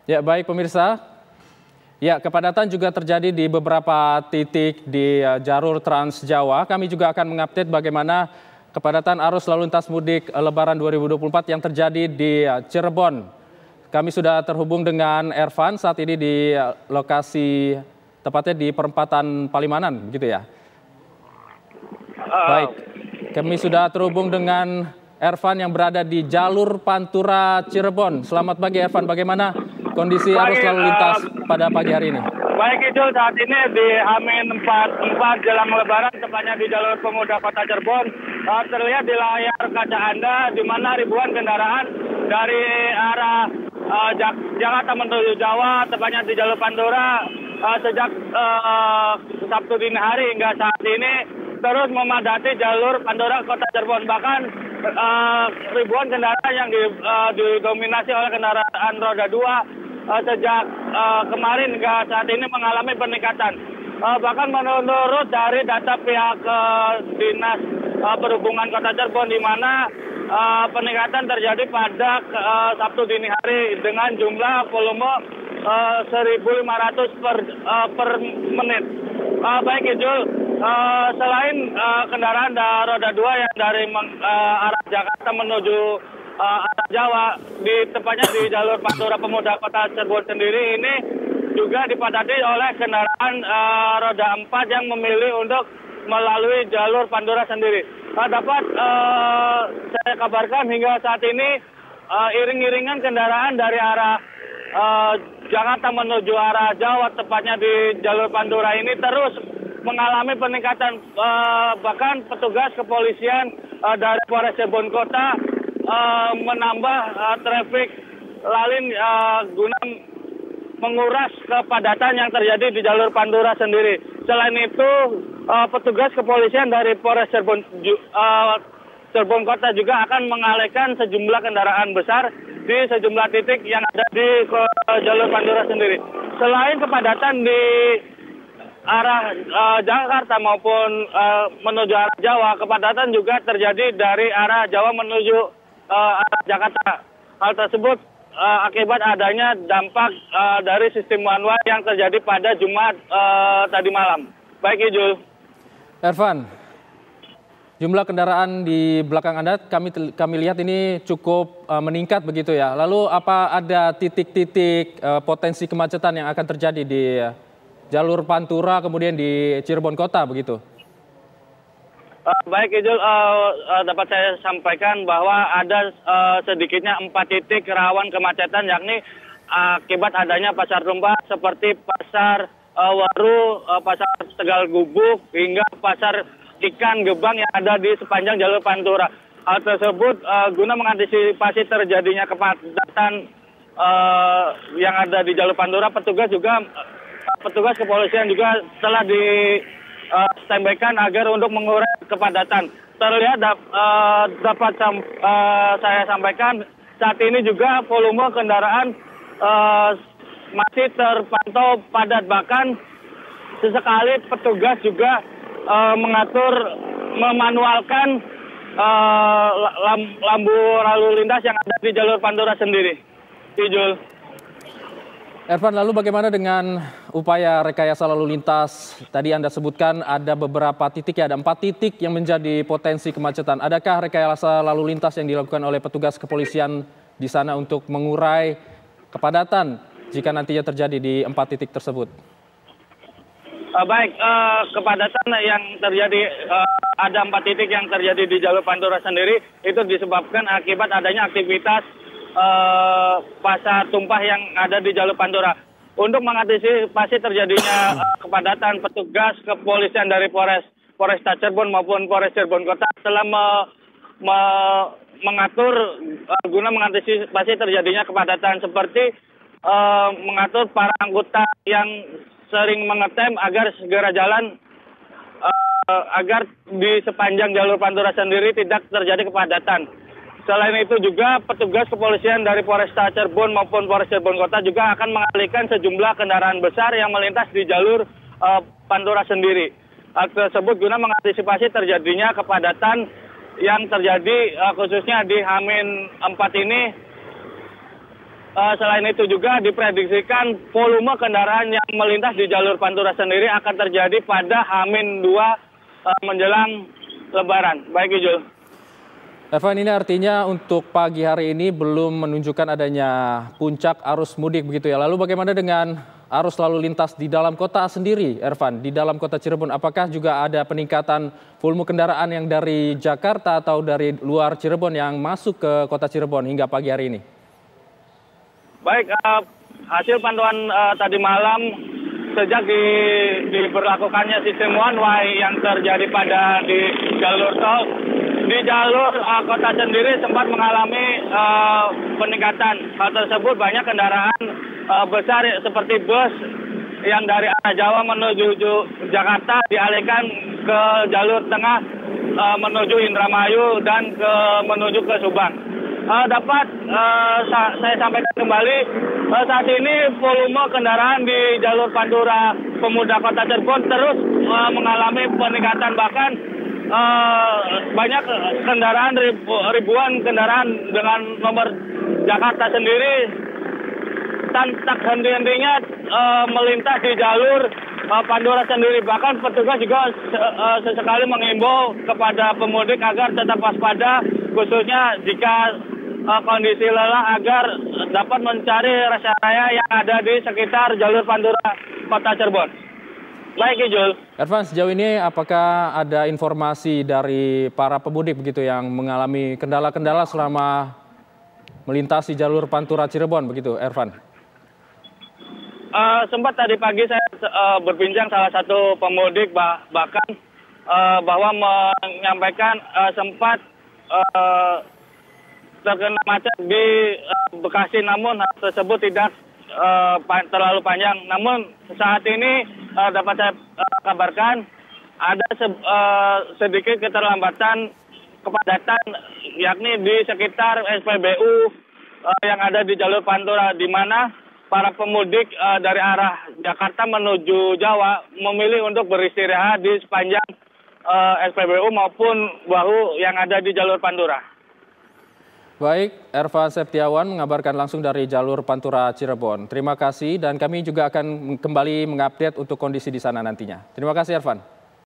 Ya, baik pemirsa. Ya, kepadatan juga terjadi di beberapa titik di jalur Trans Jawa. Kami juga akan mengupdate bagaimana kepadatan arus lalu lintas mudik Lebaran 2024 yang terjadi di Cirebon. Kami sudah terhubung dengan Ervan saat ini di lokasi tepatnya di perempatan Palimanan, begitu ya? Baik, kami sudah terhubung dengan Ervan yang berada di jalur Pantura Cirebon. Selamat pagi Ervan, bagaimana kondisi arus lalu lintas pada pagi hari ini? Baik itu saat ini di H-4 jelang Lebaran, tepatnya di jalur pemuda Kota Cirebon, terlihat di layar kaca Anda di mana ribuan kendaraan dari arah Jakarta menuju Jawa, tepatnya di jalur Pantura, sejak Sabtu dini hari hingga saat ini terus memadati jalur Pantura Kota Cirebon. Bahkan ribuan kendaraan yang didominasi oleh kendaraan roda 2 sejak kemarin hingga saat ini mengalami peningkatan. Bahkan menurut dari data pihak Dinas Perhubungan Kota Cirebon, di mana peningkatan terjadi pada Sabtu dini hari dengan jumlah volume 1.500 per menit. Baik Ijul, selain kendaraan roda 2 yang dari arah Jakarta menuju arah Jawa, tepatnya di jalur Pantura Pemuda Kota Cirebon sendiri ini juga dipadati oleh kendaraan roda 4 yang memilih untuk melalui jalur Pantura sendiri. Dapat saya kabarkan hingga saat ini iring-iringan kendaraan dari arah Jakarta menuju arah Jawa, tepatnya di jalur Pantura ini terus mengalami peningkatan. Bahkan petugas kepolisian dari Polres Cirebon Kota menambah traffic lalin guna menguras kepadatan yang terjadi di jalur Pantura sendiri. Selain itu, petugas kepolisian dari Polres Cirebon Kota juga akan mengalihkan sejumlah kendaraan besar di sejumlah titik yang ada di jalur Pantura sendiri. Selain kepadatan di arah Jakarta maupun menuju arah Jawa, kepadatan juga terjadi dari arah Jawa menuju arah Jakarta. Hal tersebut akibat adanya dampak dari sistem one way yang terjadi pada Jumat tadi malam. Baik Ijul. Ervan, jumlah kendaraan di belakang Anda kami lihat ini cukup meningkat begitu ya. Lalu apa ada titik-titik potensi kemacetan yang akan terjadi di jalur Pantura kemudian di Cirebon Kota begitu? Baik Ijul, dapat saya sampaikan bahwa ada sedikitnya 4 titik rawan kemacetan, yakni akibat adanya pasar tumpah seperti pasar Waru, pasar Tegal Gubuk, hingga pasar ikan Gebang yang ada di sepanjang jalur Pantura. Hal tersebut guna mengantisipasi terjadinya kepadatan yang ada di jalur Pantura, petugas kepolisian juga telah di standby-kan agar untuk mengurai kepadatan. Terlihat dapat saya sampaikan saat ini juga volume kendaraan masih terpantau padat, bahkan sesekali petugas juga memanualkan lampu lalu lintas yang ada di jalur Pantura sendiri. Ijul. Ervan, lalu bagaimana dengan upaya rekayasa lalu lintas? Tadi Anda sebutkan ada beberapa titik, ya ada 4 titik yang menjadi potensi kemacetan. Adakah rekayasa lalu lintas yang dilakukan oleh petugas kepolisian di sana untuk mengurai kepadatan jika nantinya terjadi di 4 titik tersebut? Baik, kepadatan yang terjadi, ada 4 titik yang terjadi di jalur Pantura sendiri itu disebabkan akibat adanya aktivitas pasar tumpah yang ada di jalur Pantura. Untuk mengantisipasi terjadinya kepadatan, petugas kepolisian dari Polresta Cirebon maupun Polres Cirebon Kota telah mengatur guna mengantisipasi terjadinya kepadatan, seperti mengatur para anggota yang sering mengetem agar segera jalan agar di sepanjang jalur Pantura sendiri tidak terjadi kepadatan. Selain itu juga petugas kepolisian dari Polresta Cirebon maupun Polres Cirebon Kota juga akan mengalihkan sejumlah kendaraan besar yang melintas di jalur Pantura sendiri. Hal tersebut guna mengantisipasi terjadinya kepadatan yang terjadi khususnya di H-4 ini Selain itu juga diprediksikan volume kendaraan yang melintas di jalur Pantura sendiri akan terjadi pada H-2 menjelang Lebaran. Baik, Ijul. Ervan, ini artinya untuk pagi hari ini belum menunjukkan adanya puncak arus mudik begitu ya. Lalu bagaimana dengan arus lalu lintas di dalam kota sendiri, Ervan? Di dalam kota Cirebon, apakah juga ada peningkatan volume kendaraan yang dari Jakarta atau dari luar Cirebon yang masuk ke kota Cirebon hingga pagi hari ini? Baik, hasil pantauan tadi malam sejak diberlakukannya sistem one way yang terjadi di jalur tol, di jalur kota sendiri sempat mengalami peningkatan. Hal tersebut banyak kendaraan besar seperti bus yang dari arah Jawa menuju Jakarta dialihkan ke jalur tengah menuju Indramayu dan menuju ke Subang. Dapat saya sampaikan kembali, saat ini volume kendaraan di jalur Pantura Pemuda Kota Cirebon terus mengalami peningkatan, bahkan banyak kendaraan, ribuan kendaraan dengan nomor Jakarta sendiri tak henti-hentinya melintas di jalur Pantura sendiri. Bahkan petugas juga sesekali mengimbau kepada pemudik agar tetap waspada, khususnya jika kondisi lelah, agar dapat mencari rest area yang ada di sekitar jalur Pantura Kota Cirebon. Baik, Ijul. Ervan, sejauh ini apakah ada informasi dari para pemudik begitu yang mengalami kendala-kendala selama melintasi jalur Pantura Cirebon begitu, Ervan? Sempat tadi pagi saya berbincang salah satu pemudik bahkan bahwa menyampaikan sempat terkena macet di Bekasi, namun hal tersebut tidak terlalu panjang. Namun saat ini dapat saya kabarkan ada sedikit keterlambatan kepadatan, yakni di sekitar SPBU yang ada di jalur Pantura, di mana para pemudik dari arah Jakarta menuju Jawa memilih untuk beristirahat di sepanjang SPBU maupun bahu yang ada di jalur Pantura. Baik, Ervan Septiawan mengabarkan langsung dari jalur Pantura Cirebon. Terima kasih dan kami juga akan kembali mengupdate untuk kondisi di sana nantinya. Terima kasih, Ervan.